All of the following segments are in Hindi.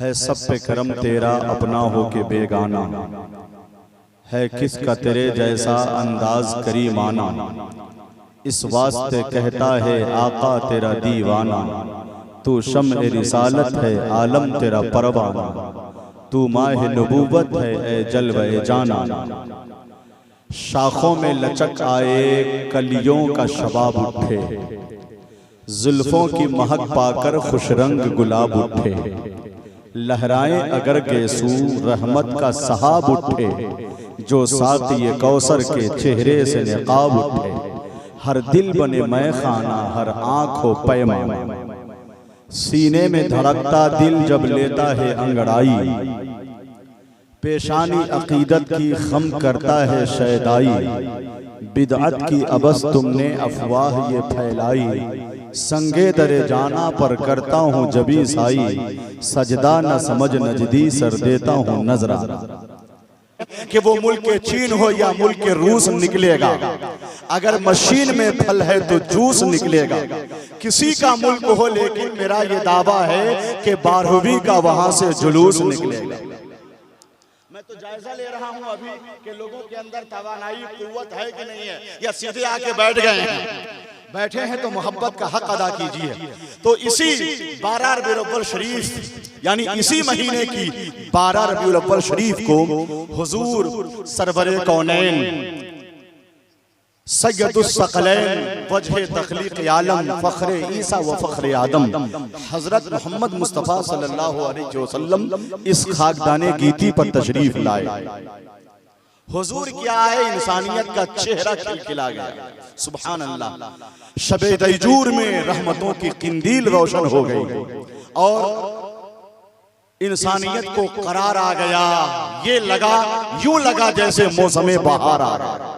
है सब पे करम तेरा अपना हो के बेगाना, है किसका तेरे जैसा अंदाज करीमाना। इस वास्ते कहता है आका तेरा दीवाना, तू शम्अ रिसालत है आलम तेरा परवाना। तू माह नबूवत है ए जलवे जाना, शाखों में लचक आए कलियों का शबाब उठे। जुल्फों की महक पाकर खुशरंग गुलाब उठे। लहराएं अगर गेसू रहमत का सहाब उठे। जो साक़ी कौसर के चेहरे से निकाब उठे। हर दिल बने मैं खाना हर आँख हो पैमाना। सीने में धड़कता दिल जब लेता है अंगड़ाई। पेशानी अकीदत की खम करता है शैदाई। बिदअत की अबस तुमने अफवाह ये फैलाई। संगे दरे जाना पर करता हूँ जबी साई। सजदा न समझ नजदी सर देता हूँ नजरा। कि वो मुल्क चीन हो या मुल्क रूस निकलेगा, अगर मशीन में फल है तो जूस निकलेगा। किसी का मुल्क हो लेकिन मेरा ये दावा है कि 12वीं का वहां से जुलूस निकलेगा। मैं तो जायजा ले रहा हूं अभी कि लोगों के अंदर तवानाई कुव्वत है कि नहीं है, या सीधे आके बैठ गए हैं। बैठे हैं तो मोहब्बत का हक अदा कीजिए। तो इसी 12 रबीउल अव्वल शरीफ यानी इसी महीने की 12 रबीउल अव्वल शरीफ को हुजूर सरवरे कौनैन सैयदुस सकलैन वजह तख्लीक आलम फख्रे ईसा व फख्रे आदम हजरत मोहम्मद मुस्तफ़ा सल्लल्लाहु अलैहि वसल्लम इस खाकदाने गीती पर तशरीफ लाए। हुजूर क्या है, इंसानियत का चेहरा खिलखिला गया। सुभान अल्लाह। शबे दैजूर में रहमतों की किंदील रोशन हो गई और इंसानियत को करार आ गया। ये लगा यूं लगा जैसे मौसमे बहार आ रहा।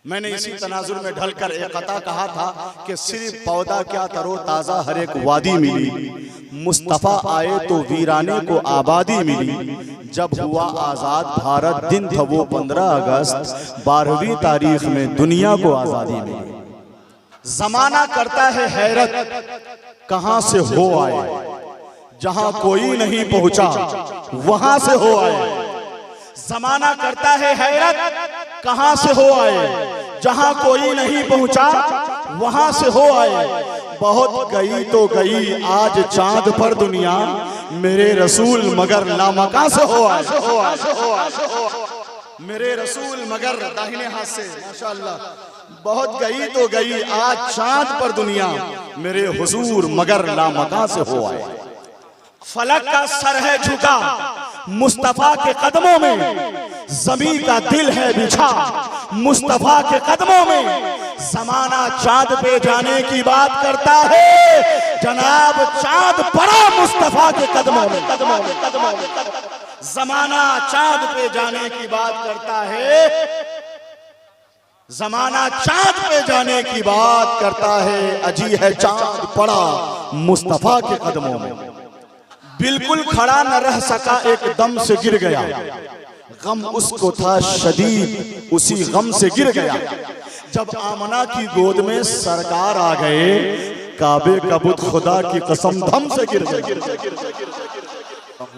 मैंने इसी तनाजुर में ढलकर एक कता कहा था कि सिर्फ पौधा क्या तरो ताजा हर एक वादी मिली। मुस्तफ़ा आए तो वीराने को आबादी मिली। जब हुआ आजाद भारत दिन था वो 15 अगस्त 12वीं तारीख में दुनिया को आजादी मिली। जमाना करता है हैरत कहां से हो आए, जहां कोई नहीं पहुंचा वहां से हो आए। जमाना करता है हैरत कहां से हो आए, जहां कोई नहीं पहुंचा वहां से हो आए। बहुत गई तो गई आज चांद पर दुनिया, मेरे रसूल मगर लामका से हो आए। मेरे रसूल मगर दाहिने हाथ से माशाअल्लाह। बहुत गई तो गई आज चांद पर दुनिया, मेरे हुजूर मगर लामका से हो आए। फलक का सर है झुका मुस्तफा के कदमों में, ज़मीं का दिल है बिछा मुस्तफा के कदमों में। ज़माना चांद पे जाने की बात करता है, जनाब चांद पड़ा मुस्तफा के कदमों में। ज़माना चांद पे जाने की बात करता है, ज़माना चांद पे जाने की बात करता है। अजी है चांद पड़ा मुस्तफा के कदमों में। बिल्कुल खड़ा न रह सका एकदम से गिर गया। गम उसको था शदीद उसी गम से गिर गया। जब आमना की गोद में सरकार आ गए, काबे का बुत खुदा की कसम धम से गिर गया।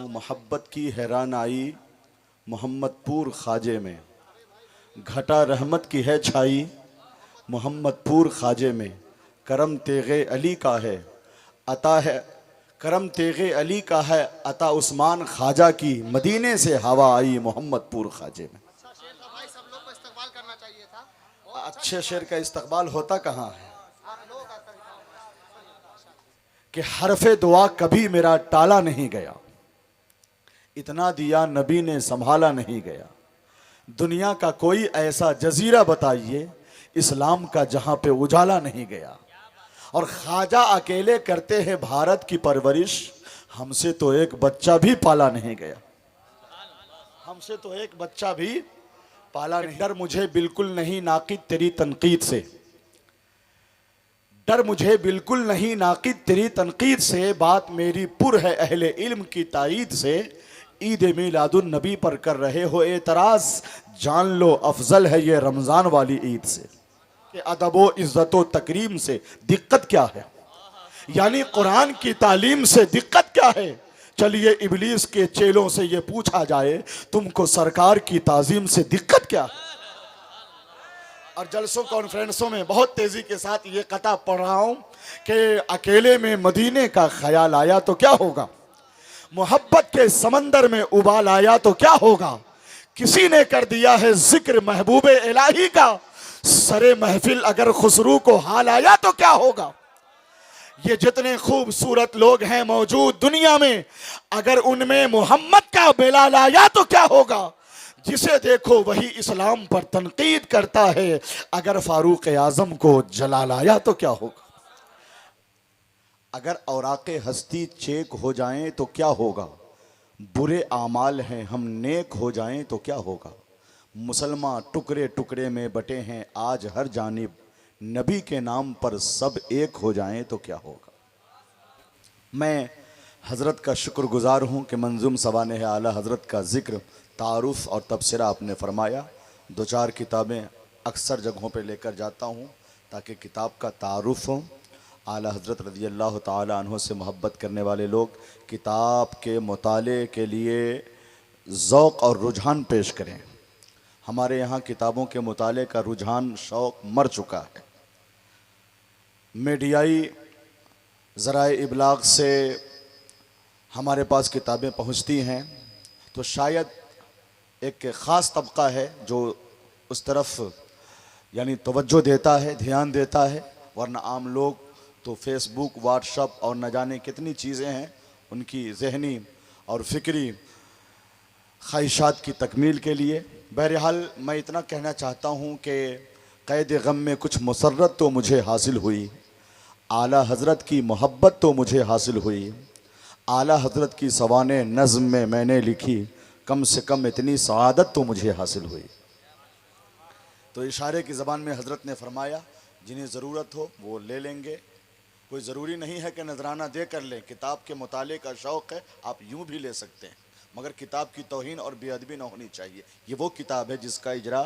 मोहब्बत की हैरान आई मोहम्मदपुर खाजे में, घटा रहमत की है छाई मोहम्मदपुर खाजे में। करम तेगे अली का है अता है, करम तेगे अली का है अता उस्मान ख्वाजा की। मदीने से हवा आई मोहम्मदपुर खाजे में। अच्छे शेर का इस्तकबाल होता कहाँ है कि हरफे दुआ कभी मेरा टाला नहीं गया। इतना दिया नबी ने संभाला नहीं गया। दुनिया का कोई ऐसा जजीरा बताइए इस्लाम का जहां पे उजाला नहीं गया। और ख्वाजा अकेले करते हैं भारत की परवरिश, हमसे तो एक बच्चा भी पाला नहीं गया। हमसे तो एक बच्चा भी पाला नहीं। डर मुझे बिल्कुल नहीं नाकिद तेरी तनकीद से, डर मुझे बिल्कुल नहीं नाकिद तेरी तनकीद से। बात मेरी पुर है अहले इल्म की ताईद से। ईद मिलादुन नबी पर कर रहे हो एतराज, जान लो अफजल है ये रमजान वाली ईद से। कि अदबो इज्जतो तकरीम से दिक्कत क्या है, यानी कुरान की तालीम से दिक्कत क्या है। चलिए इब्लीस के चेलों से ये पूछा जाए, तुमको सरकार की ताजीम से दिक्कत क्या है? और जलसों कॉन्फ्रेंसों में बहुत तेजी के साथ ये कथा पढ़ रहा हूं कि अकेले में मदीने का ख्याल आया तो क्या होगा, मोहब्बत के समंदर में उबाल आया तो क्या होगा, किसी ने कर दिया है जिक्र महबूबे इलाही का, सरे महफिल अगर खुसरू को हाल आया तो क्या होगा। ये जितने खूबसूरत लोग हैं मौजूद दुनिया में, अगर उनमें मोहम्मद का बेलाल आया तो क्या होगा। जिसे देखो वही इस्लाम पर तनकीद करता है, अगर फारूक आजम को जलाल आया तो क्या होगा। अगर औराके हस्ती चेक हो जाएं तो क्या होगा, बुरे आमाल हैं हम नेक हो जाएं तो क्या होगा। मुसलमान टुकड़े टुकड़े में बटे हैं आज हर जानिब, नबी के नाम पर सब एक हो जाएं तो क्या होगा। मैं हज़रत का शुक्रगुजार हूँ कि मंजूम सवाने है आला हज़रत का ज़िक्र, तारुफ़ और तबसरा आपने फरमाया। दो चार किताबें अक्सर जगहों पे लेकर जाता हूँ ताकि किताब का तारुफ़ हो। आला हज़रत रज़ी अल्लाह ताला अन्हु से मोहब्बत करने वाले लोग किताब के मुताले के लिए ज़ौक़ और रुझान पेश करें। हमारे यहाँ किताबों के मुताले का रुझान शौक़ मर चुका है। मीडियाई ज़राए इबलाग से हमारे पास किताबें पहुँचती हैं तो शायद एक ख़ास तबका है जो उस तरफ यानी तवज्जो देता है, ध्यान देता है, वरना आम लोग तो फेसबुक, व्हाट्सएप और न जाने कितनी चीज़ें हैं उनकी जहनी और फ़िक्री ख्वाहिशात की तकमील के लिए। बहरहाल मैं इतना कहना चाहता हूँ कि क़ैद गम में कुछ मुसर्रत तो मुझे हासिल हुई, आला हज़रत की मोहब्बत तो मुझे हासिल हुई, आला हज़रत की सवाने नज़्म में मैंने लिखी, कम से कम इतनी सआदत तो मुझे हासिल हुई। तो इशारे की ज़बान में हज़रत ने फरमाया जिन्हें ज़रूरत हो वो ले लेंगे, कोई ज़रूरी नहीं है कि नजराना दे कर लें। किताब के मुताले का शौक़ है, आप यूँ भी ले सकते हैं, मगर किताब की तौहीन और बेअदबी न होनी चाहिए। ये वो किताब है जिसका इजरा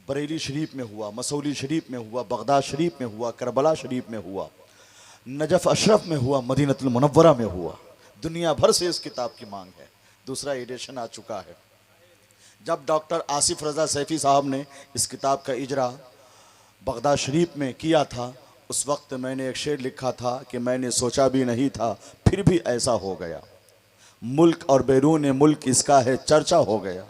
बरेली शरीफ में हुआ, मसौली शरीफ में हुआ, बगदाद शरीफ में हुआ, करबला शरीफ में हुआ, नजफ़ अशरफ में हुआ, मदीनतुल मुनव्वरा में हुआ। दुनिया भर से इस किताब की मांग है। दूसरा एडिशन आ चुका है। जब डॉक्टर आसिफ रज़ा सैफ़ी साहब ने इस किताब का इजरा बगदाद शरीफ में किया था, उस वक्त मैंने एक शेर लिखा था कि मैंने सोचा भी नहीं था फिर भी ऐसा हो गया, मुल्क और बैरून मुल्क इसका है चर्चा हो गया,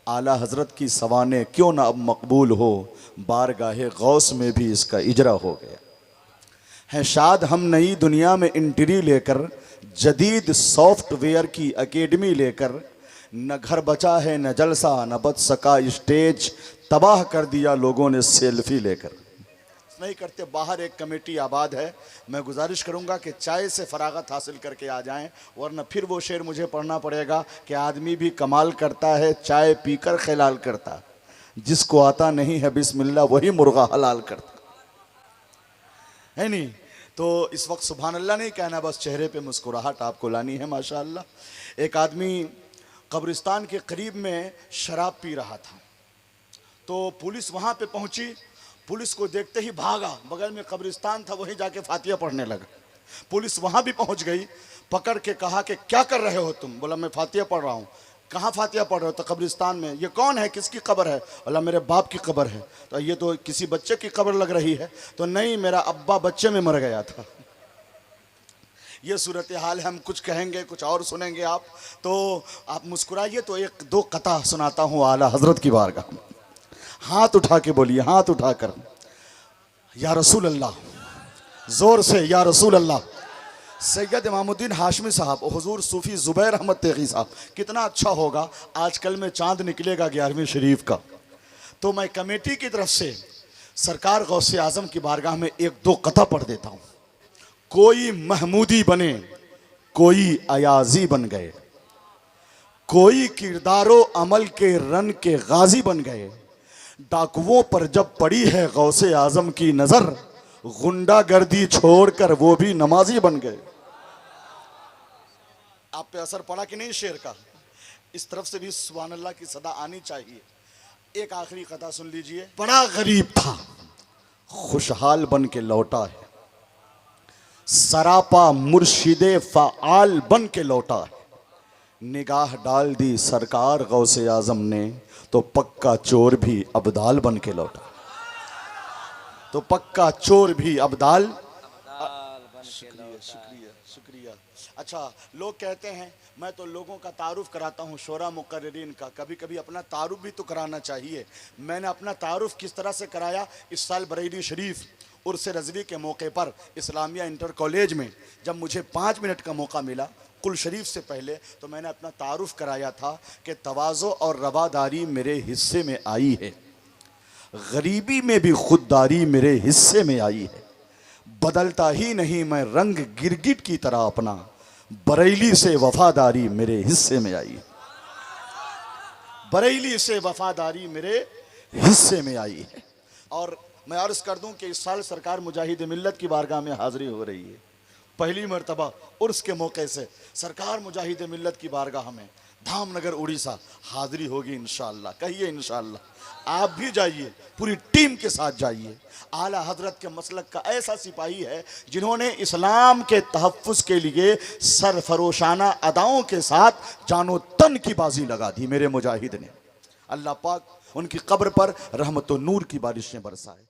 आला हज़रत की सवाने क्यों ना अब मकबूल हो, बारगाहे गौस में भी इसका इजरा हो गया। हैं शाद हम नई दुनिया में एंट्री लेकर, जदीद सॉफ्टवेयर की एकेडमी लेकर, न घर बचा है न जलसा न बच सका स्टेज, तबाह कर दिया लोगों ने सेल्फी लेकर। नहीं करते, बाहर एक कमेटी आबाद है, मैं गुजारिश करूंगा कि चाय से फरागत हासिल करके आ जाएं, वरना फिर वो शेर मुझे पढ़ना पड़ेगा कि आदमी भी कमाल करता है चाय पीकर खिलाल करता, जिसको आता नहीं है बिस्मिल्लाह वही मुर्गा हलाल करता है नहीं। तो इस वक्त सुभान अल्लाह नहीं कहना, बस चेहरे पे मुस्कुराहट आपको लानी है माशाअल्लाह। एक आदमी कब्रिस्तान के करीब में शराब पी रहा था, तो पुलिस वहाँ पे पहुँची, पुलिस को देखते ही भागा, बगल में कब्रिस्तान था वहीं जाके फातिया पढ़ने लगा। पुलिस वहाँ भी पहुँच गई, पकड़ के कहा कि क्या कर रहे हो तुम? बोला मैं फातिया पढ़ रहा हूँ। कहाँ फातिया पढ़ रहे हो? तो कब्रिस्तान में। ये कौन है, किसकी कब्र है? बोला मेरे बाप की कब्र है। तो ये तो किसी बच्चे की कब्र लग रही है। तो नहीं, मेरा अब्बा बच्चे में मर गया था। ये सूरत हाल है, हम कुछ कहेंगे कुछ और सुनेंगे आप, तो आप मुस्कुराइए। तो एक दो कथा सुनाता हूँ आला हज़रत की बारगाह में। हाथ उठा के बोलिए, हाथ उठाकर, या रसूल अल्लाह, जोर से या रसूल अल्लाह। सैयद इमामुद्दीन हाशमी साहब, हुजूर सूफ़ी ज़ुबैर अहमद तेगी साहब, कितना अच्छा होगा आजकल में चांद निकलेगा 11वीं शरीफ का। तो मैं कमेटी की तरफ से सरकार गौसे आज़म की बारगाह में एक दो कथा पढ़ देता हूँ। कोई महमूदी बने, कोई अयाजी बन गए, कोई किरदारो अमल के रन के गाजी बन गए, डाकुओं पर जब पड़ी है गौसे आज़म की नज़र, गुंडागर्दी छोड़कर वो भी नमाजी बन गए। आप पे असर पड़ा कि नहीं शेर का? इस तरफ से भी सुभान अल्लाह की सदा आनी चाहिए। एक आखिरी कथा सुन लीजिए। बड़ा गरीब था, खुशहाल बन के लौटा है, सरापा मुर्शिदे फ़आल बन के लौटा है। निगाह डाल दी सरकार गौसे आजम ने, तो पक्का चोर भी अब्दाल बन के लौटा। तो पक्का चोर भी अब्दाल। शुक्रिया शुक्रिया शुक्रिया। अच्छा, लोग कहते हैं, मैं तो लोगों का तारुफ कराता हूँ, शोरा मुकर्रिरीन का, कभी कभी अपना तारुफ भी तो कराना चाहिए। मैंने अपना तारुफ किस तरह से कराया? इस साल बरेली शरीफ उर्स रज़वी के मौके पर इस्लामिया इंटर कॉलेज में जब मुझे 5 मिनट का मौका मिला कुल शरीफ से पहले, तो मैंने अपना तारुफ कराया था कि तवाज़ो और रवादारी मेरे हिस्से में आई है, गरीबी में भी खुददारी मेरे हिस्से में आई है, बदलता ही नहीं मैं रंग गिरगिट की तरह अपना, बरेली से वफादारी मेरे हिस्से में आई। बरेली से वफादारी मेरे हिस्से में आई है। और मैं अर्ज़ कर दूं कि इस साल सरकार मुजाहिद मिल्लत की बारगाह में हाज़िरी हो रही है। पहली मरतबा उर्स के मौके से सरकार मुजाहिद मिल्लत की बारगाह में धामनगर उड़ीसा हाज़िरी होगी इंशाअल्लाह। कहिए इंशाअल्लाह। आप भी जाइए, पूरी टीम के साथ जाइए। आला हजरत के मसलक का ऐसा सिपाही है जिन्होंने इस्लाम के तहफ़्फ़ुज़ के लिए सरफरोशाना अदाओं के साथ जानो तन की बाजी लगा दी मेरे मुजाहिद ने। अल्लाह पाक उनकी कब्र पर रहमत व नूर की बारिशें बरसाए।